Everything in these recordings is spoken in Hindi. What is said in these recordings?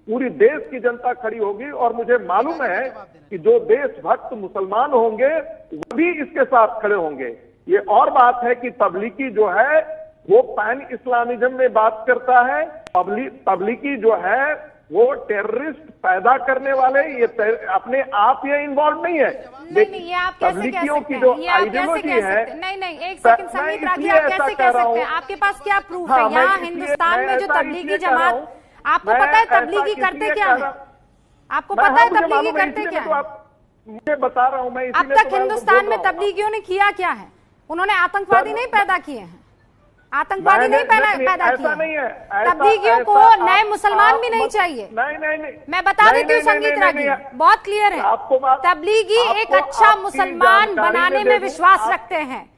पूरी देश की जनता खड़ी होगी। और मुझे मालूम है कि जो देशभक्त मुसलमान होंगे वो भी इसके साथ खड़े होंगे। ये और बात है कि तबलीगी जो है वो पैन इस्लामिज्म में बात करता है। तबलीगी जो है वो टेररिस्ट पैदा करने वाले, ये अपने आप ये इन्वॉल्व नहीं है। नहीं, ये आप कैसे कह सकते हैं? ये आप कैसे कह सकते हैं? नहीं, एक सेकंड संगीत रागी, आप कैसे कह सकते हैं? आपके पास क्या प्रूफ है? यहाँ हिंदुस्तान में जो तबलीगी जमात, आपको पता है तबलीगी करते क्या है? आपको पता है तबलीगी करते क्या है? मुझे बता रहा हूँ मैं। अब तक हिंदुस्तान में तबलीगियों ने किया क्या है? उन्होंने आतंकवादी नहीं पैदा किए हैं, आतंकवादी नहीं पैदा किए। तबलीगियों को नए मुसलमान भी नहीं चाहिए। नहीं, मैं बता देती हूँ संगीत रागी, बहुत क्लियर है। तबलीगी एक अच्छा मुसलमान बनाने में विश्वास रखते हैं।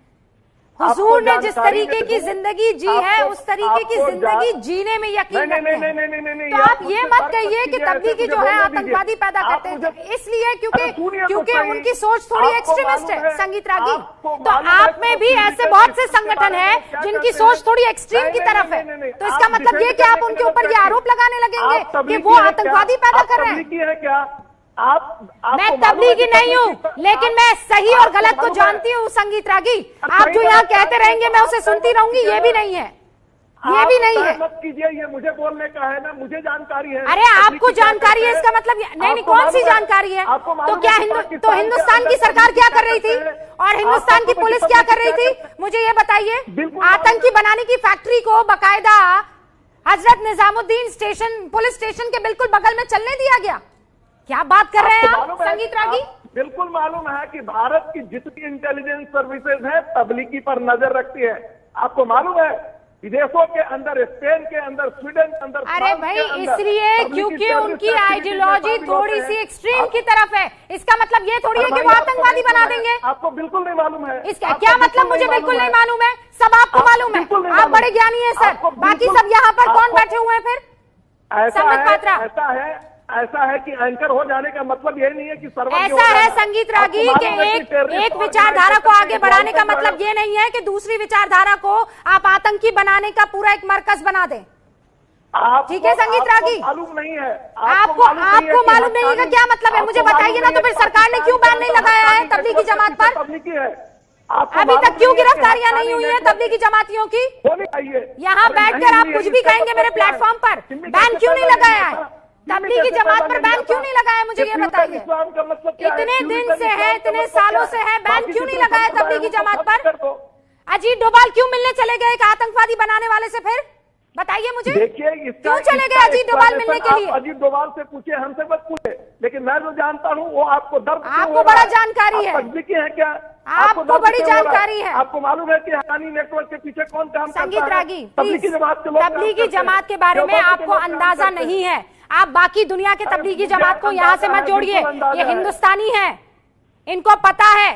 हुजूर ने जिस तरीके की जिंदगी जी है उस तरीके की जिंदगी जीने में यकीन रखते हैं। तो आप ये मत कहिए कि तबलीगी जो है आतंकवादी पैदा करते हैं, इसलिए क्योंकि उनकी सोच थोड़ी एक्सट्रीमिस्ट है संगीत रागी। तो आप में भी ऐसे बहुत से संगठन हैं जिनकी सोच थोड़ी एक्सट्रीम की तरफ है। तो इसका मतलब ये कि आप उनके ऊपर ये आरोप लगाने लगेंगे कि वो आतंकवादी पैदा कर रहे हैं। मैं तबलीगी नहीं हूँ, लेकिन मैं सही और गलत को जानती हूँ संगीत रागी। आप जो यहाँ कहते रहेंगे मैं उसे सुनती रहूंगी, ये भी नहीं है, ये भी नहीं है। मत कीजिए, ये मुझे बोलने का है ना, मुझे जानकारी है। अरे आपको जानकारी है इसका मतलब नहीं, कौन सी जानकारी है? तो क्या हिंदुस्तान की सरकार क्या कर रही थी और हिंदुस्तान की पुलिस क्या कर रही थी? मुझे ये बताइए। आतंकी बनाने की फैक्ट्री को बाकायदा Hazrat Nizamuddin station, police station के बिल्कुल बगल में चलने दिया गया। क्या बात कर रहे हैं आप संगीत रागी? बिल्कुल मालूम है कि भारत की जितनी इंटेलिजेंस सर्विसेज है तबलीगी पर नजर रखती है। आपको मालूम है विदेशों के अंदर, स्पेन के अंदर, स्वीडन के अंदर। अरे भाई इसलिए क्योंकि उनकी आइडियोलॉजी थोड़ी सी एक्सट्रीम की तरफ है। इसका मतलब ये थोड़ी है कि वो आतंकवादी बना देंगे। आपको बिल्कुल नहीं मालूम है इसका क्या मतलब? मुझे बिल्कुल नहीं मालूम है, सब आपको मालूम है। आप बड़े ज्ञानी है सर, बाकी सब यहाँ पर कौन बैठे हुए हैं फिर? ऐसा है कि एंकर हो जाने का मतलब ये नहीं है कि ऐसा है संगीत रागी कि एक विचारधारा को आगे बढ़ाने का मतलब ये नहीं है कि दूसरी विचारधारा को आप आतंकी बनाने का पूरा एक मरकज बना दें। ठीक है संगीत रागी, मालूम नहीं है आपको मालूम नहीं है का क्या मतलब है? मुझे बताइए ना, तो फिर सरकार ने क्यों बैन नहीं लगाया है तबलीगी जमात पर? अभी तक क्यों गिरफ्तारियां नहीं हुई है तबलीगी जमातियों की? यहाँ बैठकर आप कुछ भी कहेंगे मेरे प्लेटफॉर्म पर, बैन क्यों नहीं लगाया है? तबलीगी जमात पर बैन क्यों नहीं लगाया? मुझे ये बताइए। इतने दिन से है, इतने सालों से है, बैन क्यों नहीं लगाया तबलीगी जमात पर? अजीत डोभाल क्यों मिलने चले गए एक आतंकवादी बनाने वाले से? फिर बताइए मुझे, क्यों चले गए अजीत डोभाल मिलने के लिए? अजीत डोभाल से पूछे, हमसे मत पूछे। लेकिन मैं जो जानता हूँ वो आपको दर्द, आपको बड़ा जानकारी है। तबलीगी है क्या? आपको बड़ी जानकारी है। आपको मालूम है कि हक्कानी नेटवर्क के पीछे कौन काम करता है? संगीत रागी, तबलीगी जमात के बारे में आपको अंदाजा नहीं है। आप बाकी दुनिया के तबलीगी जमात को यहाँ से मत जोड़िए। ये हिंदुस्तानी है, इनको पता है,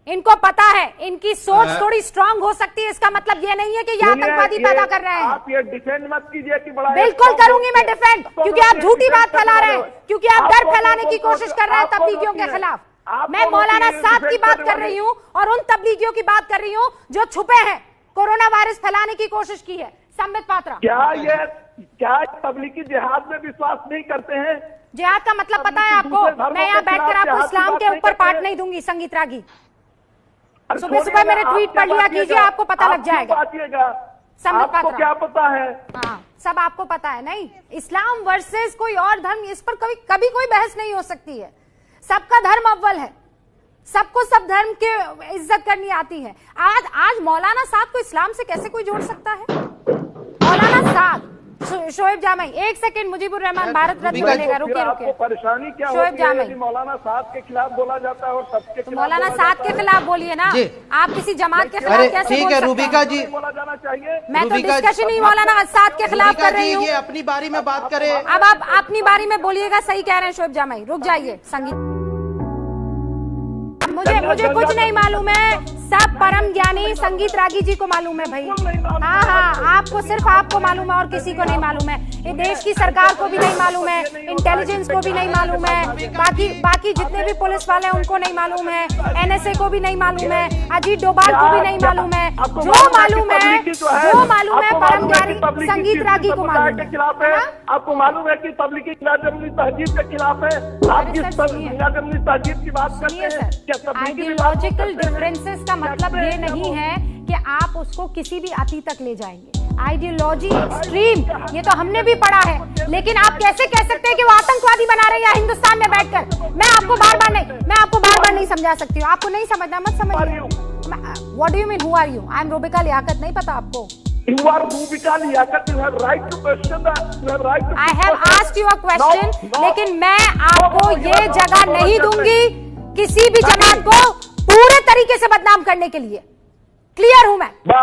इनको पता है। इनकी सोच थोड़ी स्ट्रांग हो सकती है, इसका मतलब ये नहीं है कि ये आतंकवादी पैदा कर रहे हैं। आप ये डिफेंड मत कीजिए कि बड़ा। बिल्कुल करूंगी मैं डिफेंड, क्योंकि आप झूठी बात फैला रहे हैं, क्योंकि आप डर फैलाने की कोशिश कर रहे हैं तबलीगियों के खिलाफ। मैं मौलाना साद की बात कर रही हूँ और उन तबलीगियों की बात कर रही हूँ जो छुपे हैं, कोरोना वायरस फैलाने की कोशिश की है। संबित पात्रा, क्या तबलीगी जिहाद में विश्वास नहीं करते हैं? जिहाद का मतलब पता है आपको? मैं यहाँ बैठकर आपको इस्लाम के ऊपर पाठ नहीं दूंगी संगीत रागी। सुबह सुबह मेरे ट्वीट पढ़ लिया कीजिए, आपको पता लग जाएगा। संबित पात्रा, क्या पता है? हाँ, सब आपको पता है। नहीं, इस्लाम वर्सेस कोई और धर्म, इस पर कभी कोई बहस नहीं हो सकती है। सबका धर्म अव्वल है, सबको सब धर्म के इज्जत करनी आती है। आज मौलाना साद को इस्लाम से कैसे कोई जोड़ सकता है? मौलाना साद, शोएब जामई, एक सेकंड, मुजीबुर रहमान भारत रत्न बनेगा, रुकिए। परेशानी क्या शोएब जामई, मौलाना साद के खिलाफ बोला जाता है और सबके खिलाफ। मौलाना साद के खिलाब बोलिए ना, आप किसी जमात के खिलाफ कैसे ठीक है रूबिका जी, बोला जाना चाहिए। मैं तो डिस्कशन ही मौलाना साद के खिलाफ कर रही हूँ। अपनी बारी में बात करें। अब आप अपनी बारी में बोलिएगा, सही कह रहे हैं शोएब जामई, रुक जाइए। संगीत मुझे कुछ नहीं मालूम है, सब परम ज्ञानी संगीत रागी जी को मालूम है भाई। हाँ हाँ, आपको सिर्फ आपको मालूम है और किसी को नहीं मालूम है। ये देश की सरकार को भी नहीं मालूम है, इंटेलिजेंस को भी नहीं मालूम है, बाकी जितने भी पुलिस वाले हैं उनको नहीं मालूम है, एनएसए को भी नहीं मालूम है, अजीत डोभाल को भी नहीं मालूम है। जो मालूम है परम ज्ञानी संगीत रागी को मालूम है। आपको मालूम है कि तबलीगी मिलाद-ए-नबी तहजीब के खिलाफ है। आप किस मिलाद-ए-नबी तहजीब की बात करते हैं? आइडियोलॉजिकल डिफरेंसेस का मतलब ये नहीं है कि आप उसको किसी भी अति तक ले जाएंगे। आइडियोलॉजी एक्सट्रीम, ये तो हमने भी पढ़ा है, लेकिन आप कैसे कह सकते हैं कि वो आतंकवादी बना रहे हैं हिंदुस्तान में बैठकर? मैं आपको बार बार नहीं समझा सकती हूँ। आपको नहीं समझना, मत समझिए। What do you mean, who are you? I am Rubika Liaquat, नहीं पता आपको? You are Rubika Liaquat. You have right to question that. You have right to. I have asked you a question, लेकिन मैं आपको ये जगह नहीं दूंगी किसी भी जमात को पूरे तरीके से बदनाम करने के लिए। क्लियर हूं मैं?